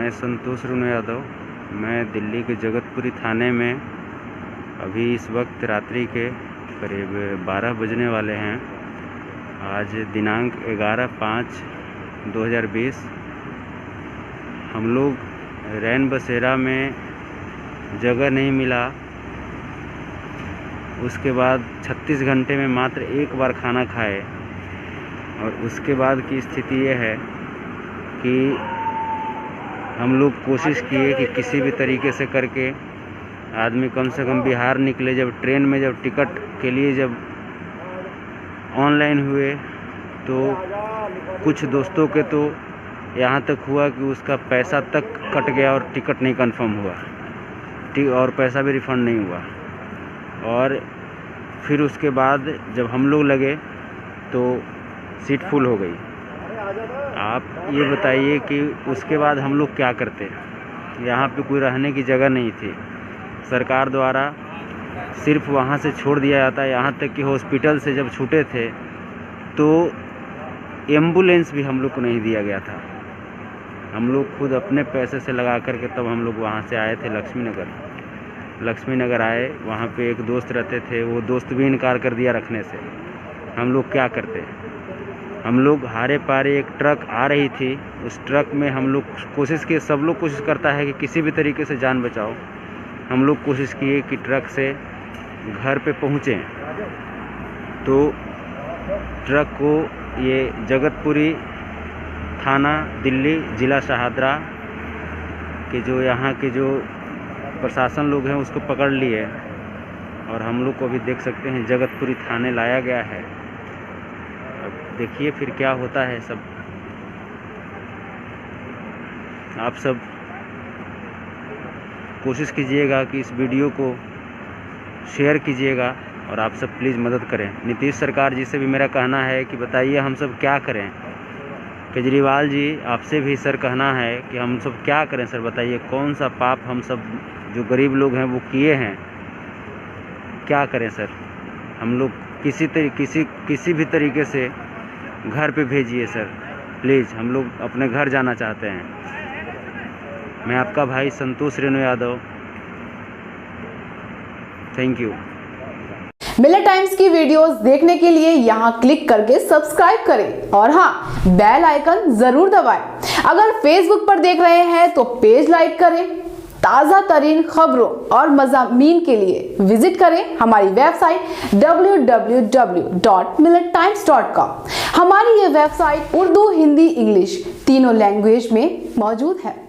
मैं संतोष रेणु यादव, मैं दिल्ली के जगतपुरी थाने में अभी इस वक्त रात्रि के करीब 12 बजने वाले हैं। आज दिनांक 11/5/2020 हम लोग रैन बसेरा में जगह नहीं मिला। उसके बाद 36 घंटे में मात्र एक बार खाना खाए और उसके बाद की स्थिति ये है कि हम लोग कोशिश किए कि किसी भी तरीके से करके आदमी कम से कम बिहार निकले। जब ट्रेन में जब टिकट के लिए जब ऑनलाइन हुए तो कुछ दोस्तों के तो यहाँ तक हुआ कि उसका पैसा तक कट गया और टिकट नहीं कंफर्म हुआ और पैसा भी रिफ़ंड नहीं हुआ। और फिर उसके बाद जब हम लोग लगे तो सीट फुल हो गई। आप ये बताइए कि उसके बाद हम लोग क्या करते। यहाँ पे कोई रहने की जगह नहीं थी। सरकार द्वारा सिर्फ वहाँ से छोड़ दिया जाता है। यहाँ तक कि हॉस्पिटल से जब छूटे थे तो एम्बुलेंस भी हम लोग को नहीं दिया गया था। हम लोग खुद अपने पैसे से लगा करके तब हम लोग वहाँ से आए थे लक्ष्मी नगर आए। वहाँ पे एक दोस्त रहते थे, वो दोस्त भी इनकार कर दिया रखने से। हम लोग क्या करते। हम लोग हारे पारे एक ट्रक आ रही थी, उस ट्रक में हम लोग कोशिश किए, सब लोग कोशिश करता है कि किसी भी तरीके से जान बचाओ। हम लोग कोशिश किए कि ट्रक से घर पे पहुँचें तो ट्रक को ये जगतपुरी थाना दिल्ली ज़िला शाहदरा के जो यहाँ के जो प्रशासन लोग हैं उसको पकड़ लिए और हम लोग को अभी देख सकते हैं जगतपुरी थाने लाया गया है। अब देखिए फिर क्या होता है। सब आप सब कोशिश कीजिएगा कि इस वीडियो को शेयर कीजिएगा और आप सब प्लीज़ मदद करें। नीतीश सरकार जी से भी मेरा कहना है कि बताइए हम सब क्या करें। केजरीवाल जी आपसे भी सर कहना है कि हम सब क्या करें। सर बताइए कौन सा पाप हम सब जो गरीब लोग हैं वो किए हैं, क्या करें सर। हम लोग किसी भी तरीके से घर पे भेजिए सर प्लीज़। हम लोग अपने घर जाना चाहते हैं। मैं आपका भाई Santosh Renu Yadav, thank you. Miller Times की वीडियोस देखने के लिए यहाँ क्लिक करके सब्सक्राइब करें और हाँ, बेल आइकन जरूर दबाएं। अगर फेसबुक पर देख रहे हैं तो पेज लाइक करें। ताज़ा तरीन खबरों और मज़ामीन के लिए विजिट करें हमारी वेबसाइट www.millertimes.com। हमारी ये वेबसाइट उर्दू, हिंदी, इंग्लिश तीनों लैंग्वेज में मौजूद है।